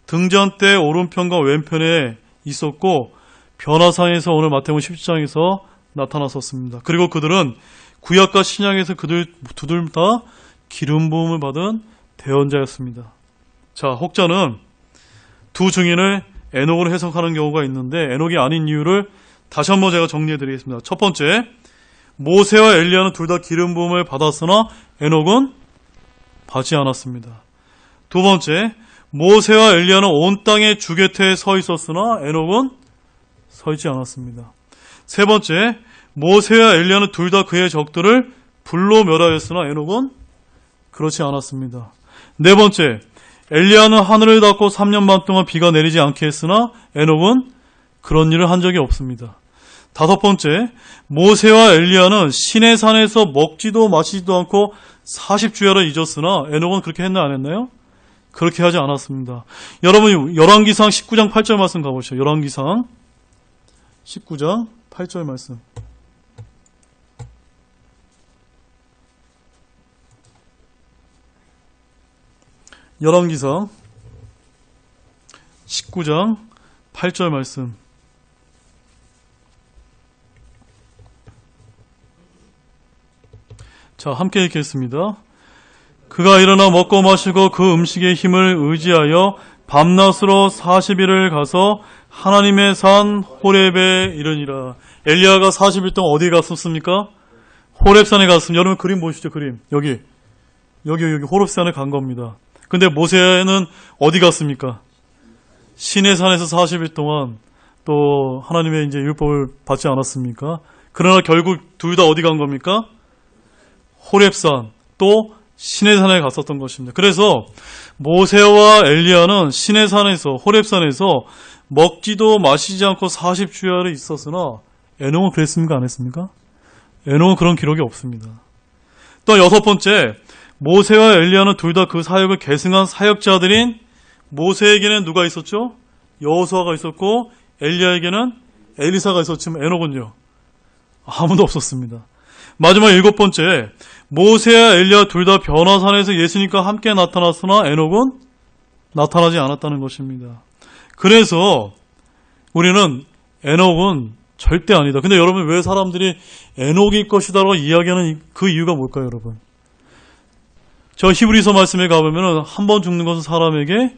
등잔 때 오른편과 왼편에 있었고 변화상에서 오늘 마태복음 17장에서 나타났었습니다. 그리고 그들은 구약과 신약에서 그들 두들 다 기름 부음을 받은 대언자였습니다. 자, 혹자는 두 증인을 에녹으로 해석하는 경우가 있는데 에녹이 아닌 이유를 다시 한번 제가 정리해 드리겠습니다. 첫 번째, 모세와 엘리야는 둘 다 기름 부음을 받았으나 에녹은 받지 않았습니다. 두 번째, 모세와 엘리야는 온 땅의 주 곁에 서 있었으나 에녹은 서 있지 않았습니다. 세 번째, 모세와 엘리야는 둘 다 그의 적들을 불로 멸하였으나 에녹은 그렇지 않았습니다. 네 번째, 엘리야는 하늘을 닫고 3년 반 동안 비가 내리지 않게 했으나 에녹은 그런 일을 한 적이 없습니다. 다섯 번째, 모세와 엘리야는 시내 산에서 먹지도 마시지도 않고 40주야를 잊었으나 에녹은 그렇게 했나 안 했나요? 그렇게 하지 않았습니다. 여러분 열왕기상 19장 8절 말씀 가보시죠. 열왕기상 19장 8절 말씀. 열왕기상 19장 8절 말씀. 자, 함께 읽겠습니다. 그가 일어나 먹고 마시고 그 음식의 힘을 의지하여 밤낮으로 40일을 가서 하나님의 산 호렙에 이르니라. 엘리야가 40일 동안 어디에 갔었습니까? 호렙산에 갔습니다. 여러분 그림 보시죠. 그림. 여기 호렙산에 간 겁니다. 근데 모세는 어디 갔습니까? 시내산에서 40일 동안 또 하나님의 이제 율법을 받지 않았습니까? 그러나 결국 둘 다 어디 간 겁니까? 호렙산 또 시내산에 갔었던 것입니다. 그래서 모세와 엘리야는 시내산에서 호렙산에서 먹지도 마시지 않고 40주야를 있었으나 에녹은 그랬습니까? 안 했습니까? 에녹은 그런 기록이 없습니다. 또 여섯 번째, 모세와 엘리야는 둘 다 그 사역을 계승한 사역자들인 모세에게는 누가 있었죠? 여호수아가 있었고 엘리야에게는 엘리사가 있었지만 에녹은요? 아무도 없었습니다. 마지막 일곱 번째, 모세와 엘리야 둘 다 변화산에서 예수님과 함께 나타났으나 에녹은 나타나지 않았다는 것입니다. 그래서 우리는 에녹은 절대 아니다. 근데 여러분 왜 사람들이 에녹일 것이다라고 이야기하는 그 이유가 뭘까요, 여러분? 저 히브리서 말씀에 가보면 한 번 죽는 것은 사람에게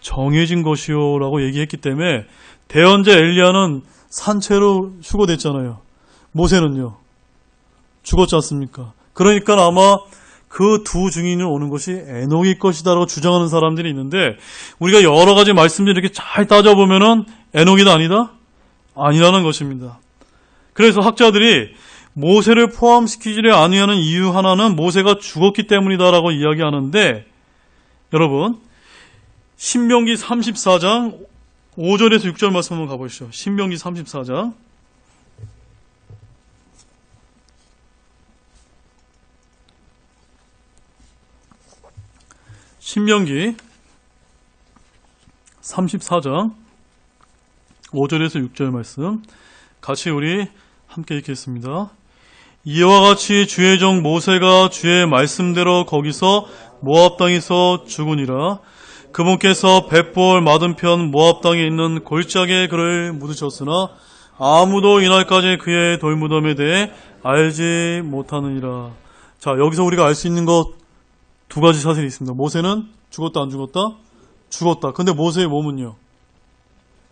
정해진 것이요 라고 얘기했기 때문에 대언자 엘리야는 산채로 휴거됐잖아요. 모세는요? 죽었지 않습니까? 그러니까 아마 그 두 증인을 오는 것이 에녹일 것이다라고 주장하는 사람들이 있는데, 우리가 여러 가지 말씀들 이렇게 잘 따져보면은 에녹이다 아니다? 아니라는 것입니다. 그래서 학자들이 모세를 포함시키지 아니하는 이유 하나는 모세가 죽었기 때문이다라고 이야기하는데, 여러분 신명기 34장 5절에서 6절 말씀 한번 가보시죠. 신명기 34장 신명기 34장 5절에서 6절 말씀 같이 우리 함께 읽겠습니다. 이와 같이 주의 종 모세가 주의 말씀대로 거기서 모압 땅에서 죽으니라. 그분께서 벳볼 맞은편 모압 땅에 있는 골짜기에 그를 묻으셨으나 아무도 이날까지 그의 돌무덤에 대해 알지 못하느니라. 자, 여기서 우리가 알 수 있는 것 두 가지 사실이 있습니다. 모세는 죽었다 안 죽었다? 죽었다. 근데 모세의 몸은요?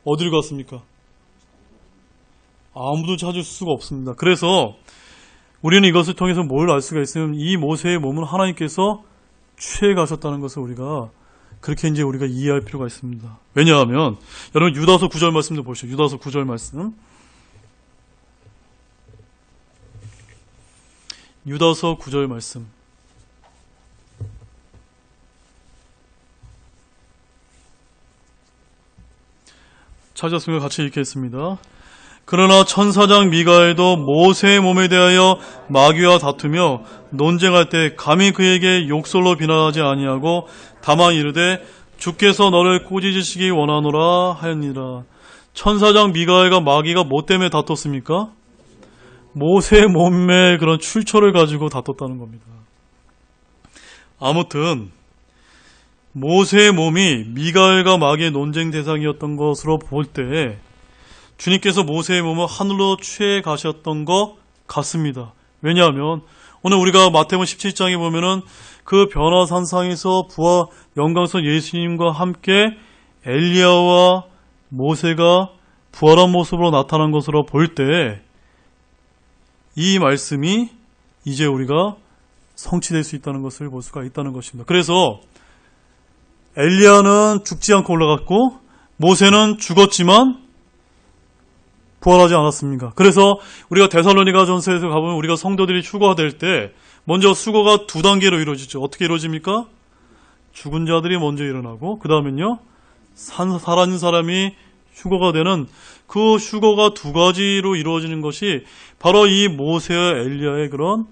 어디를 갔습니까? 아무도 찾을 수가 없습니다. 그래서 우리는 이것을 통해서 뭘 알 수가 있으면 이 모세의 몸은 하나님께서 취해 가셨다는 것을 우리가 그렇게 이제 우리가 이해할 필요가 있습니다. 왜냐하면 여러분 유다서 9절 말씀도 보시죠. 유다서 9절 말씀. 유다서 9절 말씀. 찾았으면 같이 읽겠습니다. 그러나 천사장 미가엘도 모세의 몸에 대하여 마귀와 다투며 논쟁할 때 감히 그에게 욕설로 비난하지 아니하고 다만 이르되 주께서 너를 꾸짖으시기 원하노라 하였니라. 천사장 미가엘과 마귀가 뭐 때문에 다퉜습니까? 모세의 몸의 그런 출처를 가지고 다퉜다는 겁니다. 아무튼 모세의 몸이 미가엘과 마귀의 논쟁 대상이었던 것으로 볼 때 주님께서 모세의 몸을 하늘로 취해 가셨던 것 같습니다. 왜냐하면 오늘 우리가 마태복음 17장에 보면은 그 변화산상에서 부활 영광선 예수님과 함께 엘리야와 모세가 부활한 모습으로 나타난 것으로 볼 때 이 말씀이 이제 우리가 성취될 수 있다는 것을 볼 수가 있다는 것입니다. 그래서 엘리야는 죽지 않고 올라갔고 모세는 죽었지만 부활하지 않았습니까? 그래서 우리가 데살로니가 전서에서 가보면 우리가 성도들이 휴거될 때 먼저 수거가 두 단계로 이루어지죠. 어떻게 이루어집니까? 죽은 자들이 먼저 일어나고 그 다음엔요 살아있는 사람이 휴거가 되는 그 휴거가 두 가지로 이루어지는 것이 바로 이 모세와 엘리야의 그런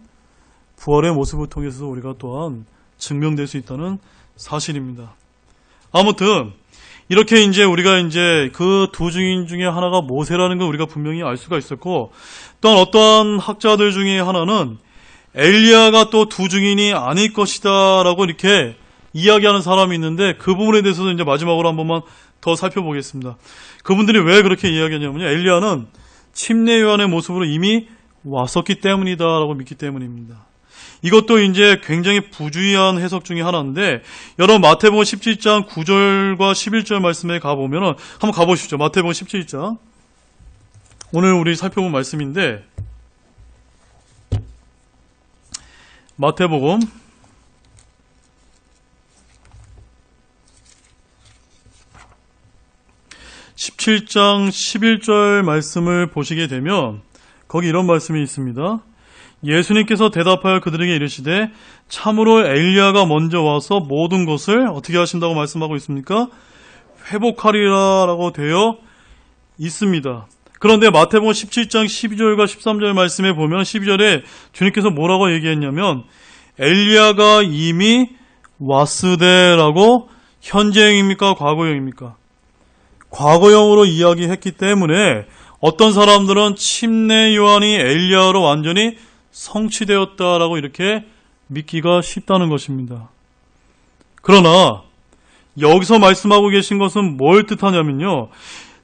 부활의 모습을 통해서 우리가 또한 증명될 수 있다는 사실입니다. 아무튼 이렇게 이제 우리가 이제 그 두 증인 중에 하나가 모세라는 걸 우리가 분명히 알 수가 있었고, 또한 어떠한 학자들 중에 하나는 엘리야가 또 두 증인이 아닐 것이다라고 이렇게 이야기하는 사람이 있는데 그 부분에 대해서도 이제 마지막으로 한 번만 더 살펴보겠습니다. 그분들이 왜 그렇게 이야기하냐면요, 엘리야는 침례 요한의 모습으로 이미 왔었기 때문이다라고 믿기 때문입니다. 이것도 이제 굉장히 부주의한 해석 중에 하나인데, 여러분 마태복음 17장 9절과 11절 말씀에 가보면은 한번 가보십시오. 마태복음 17장. 오늘 우리 살펴본 말씀인데, 마태복음 17장 11절 말씀을 보시게 되면 거기 이런 말씀이 있습니다. 예수님께서 대답하여 그들에게 이르시되 참으로 엘리야가 먼저 와서 모든 것을 어떻게 하신다고 말씀하고 있습니까? 회복하리라 라고 되어 있습니다. 그런데 마태복음 17장 12절과 13절 말씀에 보면 12절에 주님께서 뭐라고 얘기했냐면 엘리야가 이미 왔으되라고 현재형입니까? 과거형입니까? 과거형으로 이야기했기 때문에 어떤 사람들은 침례 요한이 엘리야로 완전히 성취되었다라고 이렇게 믿기가 쉽다는 것입니다. 그러나 여기서 말씀하고 계신 것은 뭘 뜻하냐면요,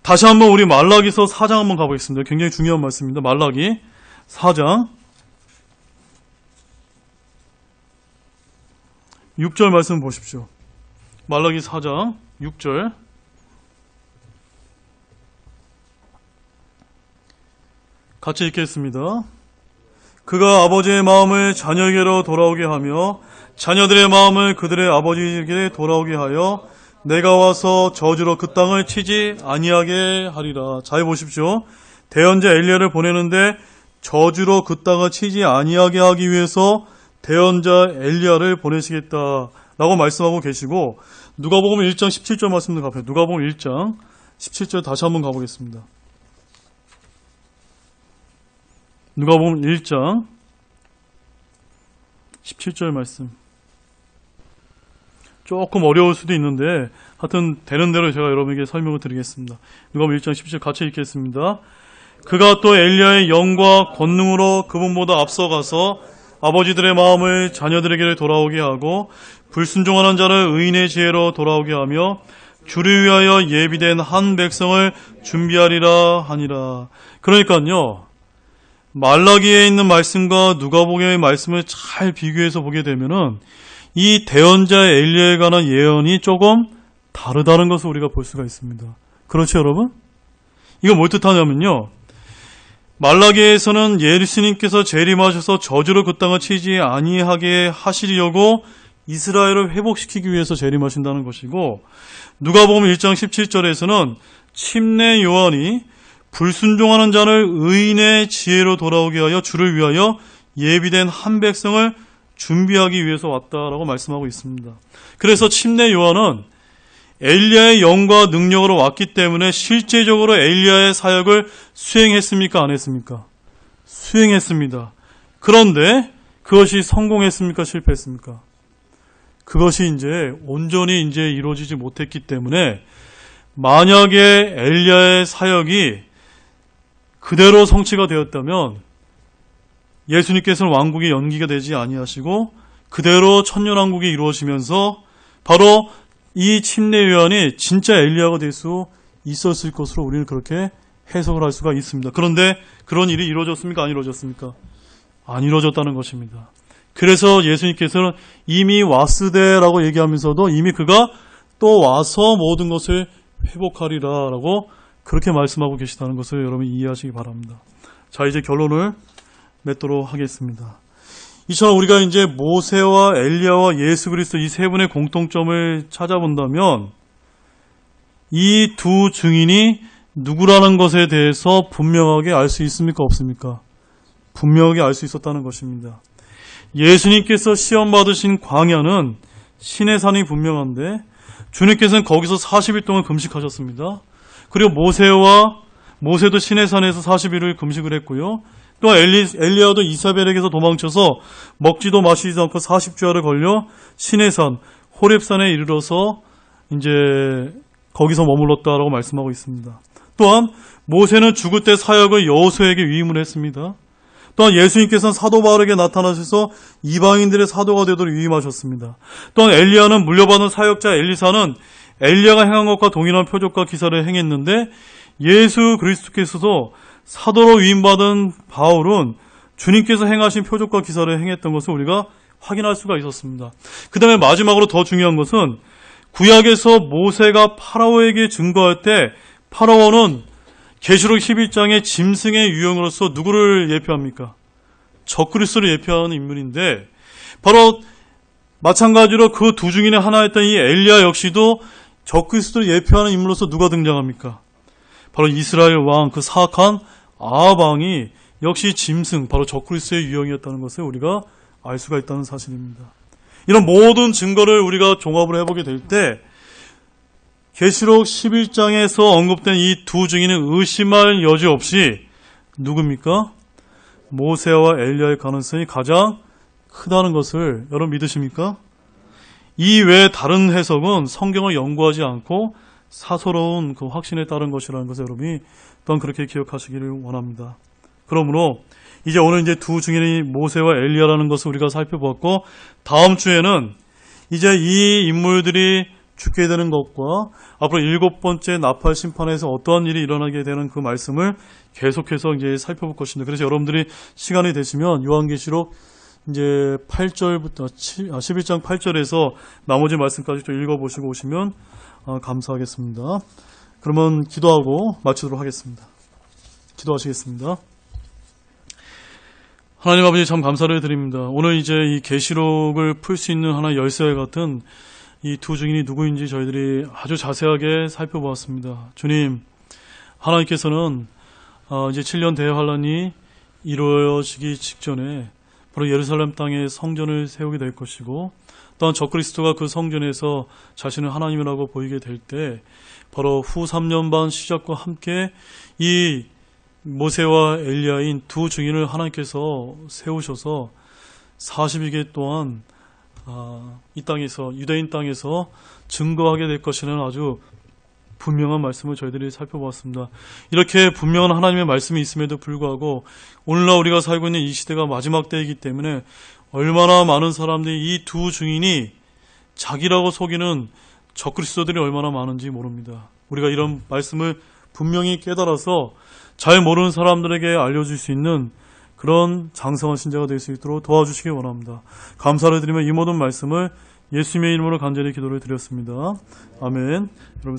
다시 한번 우리 말라기서 4장 한번 가보겠습니다. 굉장히 중요한 말씀입니다. 말라기 4장 6절 말씀 보십시오. 말라기 4장 6절 같이 읽겠습니다. 그가 아버지의 마음을 자녀에게로 돌아오게 하며 자녀들의 마음을 그들의 아버지에게 돌아오게 하여 내가 와서 저주로 그 땅을 치지 아니하게 하리라. 잘 보십시오. 대언자 엘리야를 보내는데 저주로 그 땅을 치지 아니하게 하기 위해서 대언자 엘리야를 보내시겠다라고 말씀하고 계시고, 누가복음 1장 17절 말씀도 가봐요. 누가복음 1장 17절 다시 한번 가보겠습니다. 누가복음 1장 17절 말씀. 조금 어려울 수도 있는데 하여튼 되는 대로 제가 여러분에게 설명을 드리겠습니다. 누가복음 1장 17절 같이 읽겠습니다. 그가 또 엘리야의 영과 권능으로 그분보다 앞서가서 아버지들의 마음을 자녀들에게 돌아오게 하고 불순종하는 자를 의인의 지혜로 돌아오게 하며 주를 위하여 예비된 한 백성을 준비하리라 하니라. 그러니까요, 말라기에 있는 말씀과 누가복음의 말씀을 잘 비교해서 보게 되면은 이 대언자 엘리야에 관한 예언이 조금 다르다는 것을 우리가 볼 수가 있습니다. 그렇죠, 여러분? 이거 뭘 뜻하냐면요, 말라기에서는 예수님께서 재림하셔서 저주로 그 땅을 치지 아니하게 하시려고 이스라엘을 회복시키기 위해서 재림하신다는 것이고, 누가복음 1장 17절에서는 침례 요한이 불순종하는 자를 의인의 지혜로 돌아오게 하여 주를 위하여 예비된 한 백성을 준비하기 위해서 왔다라고 말씀하고 있습니다. 그래서 침례 요한은 엘리야의 영과 능력으로 왔기 때문에 실제적으로 엘리야의 사역을 수행했습니까? 안 했습니까? 수행했습니다. 그런데 그것이 성공했습니까? 실패했습니까? 그것이 이제 온전히 이제 이루어지지 못했기 때문에, 만약에 엘리야의 사역이 그대로 성취가 되었다면 예수님께서는 왕국이 연기가 되지 아니하시고 그대로 천년왕국이 이루어지면서 바로 이 침례 요한이 진짜 엘리야가 될 수 있었을 것으로 우리는 그렇게 해석을 할 수가 있습니다. 그런데 그런 일이 이루어졌습니까? 안 이루어졌습니까? 안 이루어졌다는 것입니다. 그래서 예수님께서는 이미 왔으되라고 얘기하면서도 이미 그가 또 와서 모든 것을 회복하리라라고 그렇게 말씀하고 계시다는 것을 여러분 이해하시기 바랍니다. 자, 이제 결론을 맺도록 하겠습니다. 이처럼 우리가 이제 모세와 엘리야와 예수 그리스도 이 세 분의 공통점을 찾아본다면 이 두 증인이 누구라는 것에 대해서 분명하게 알 수 있습니까? 없습니까? 분명하게 알 수 있었다는 것입니다. 예수님께서 시험 받으신 광야는 신의 산이 분명한데 주님께서는 거기서 40일 동안 금식하셨습니다. 그리고 모세도 신의 산에서 40일을 금식을 했고요. 또 엘리야도 이사벨에게서 도망쳐서 먹지도 마시지도 않고 40주야를 걸려 신의 산 호렙산에 이르러서 이제 거기서 머물렀다라고 말씀하고 있습니다. 또한 모세는 죽을 때 사역을 여호수아에게 위임을 했습니다. 또한 예수님께서는 사도 바울에게 나타나셔서 이방인들의 사도가 되도록 위임하셨습니다. 또한 엘리야는 물려받은 사역자 엘리사는 엘리야가 행한 것과 동일한 표적과 기사를 행했는데, 예수 그리스도께서도 사도로 위임받은 바울은 주님께서 행하신 표적과 기사를 행했던 것을 우리가 확인할 수가 있었습니다. 그 다음에 마지막으로 더 중요한 것은 구약에서 모세가 파라오에게 증거할 때 파라오는 계시록 11장의 짐승의 유형으로서 누구를 예표합니까? 적그리스도를 예표하는 인물인데, 바로 마찬가지로 그 두 증인의 하나였던 이 엘리야 역시도 적그리스도를 예표하는 인물로서 누가 등장합니까? 바로 이스라엘 왕, 그 사악한 아합 왕이 역시 짐승, 바로 적그리스도의 유형이었다는 것을 우리가 알 수가 있다는 사실입니다. 이런 모든 증거를 우리가 종합을 해보게 될 때 계시록 11장에서 언급된 이 두 증인은 의심할 여지 없이 누굽니까? 모세와 엘리야의 가능성이 가장 크다는 것을 여러분 믿으십니까? 이 외에 다른 해석은 성경을 연구하지 않고 사소로운 그 확신에 따른 것이라는 것을 여러분이 또한 그렇게 기억하시기를 원합니다. 그러므로 이제 오늘 이제 두 증인이 모세와 엘리야라는 것을 우리가 살펴보았고, 다음 주에는 이제 이 인물들이 죽게 되는 것과 앞으로 7번째 나팔 심판에서 어떠한 일이 일어나게 되는 그 말씀을 계속해서 이제 살펴볼 것입니다. 그래서 여러분들이 시간이 되시면 요한계시록 이제 8절부터 11장 8절에서 나머지 말씀까지 또 읽어보시고 오시면 감사하겠습니다. 그러면 기도하고 마치도록 하겠습니다. 기도하시겠습니다. 하나님 아버지 참 감사를 드립니다. 오늘 이제 이 계시록을 풀 수 있는 하나의 열쇠와 같은 이 두 증인이 누구인지 저희들이 아주 자세하게 살펴보았습니다. 주님, 하나님께서는 이제 7년 대환란이 이루어지기 직전에 바로 예루살렘 땅에 성전을 세우게 될 것이고, 또한 적그리스도가 그 성전에서 자신을 하나님이라고 보이게 될 때 바로 후 3년 반 시작과 함께 이 모세와 엘리야인 두 증인을 하나님께서 세우셔서 42개 동안 이 땅에서, 유대인 땅에서 증거하게 될 것이라는 아주 분명한 말씀을 저희들이 살펴보았습니다. 이렇게 분명한 하나님의 말씀이 있음에도 불구하고 오늘날 우리가 살고 있는 이 시대가 마지막 때이기 때문에 얼마나 많은 사람들이 이 두 증인이 자기라고 속이는 적그리스도들이 얼마나 많은지 모릅니다. 우리가 이런 말씀을 분명히 깨달아서 잘 모르는 사람들에게 알려줄 수 있는 그런 장성한 신자가 될 수 있도록 도와주시기 원합니다. 감사를 드리며 이 모든 말씀을 예수님의 이름으로 간절히 기도를 드렸습니다. 아멘. 여러분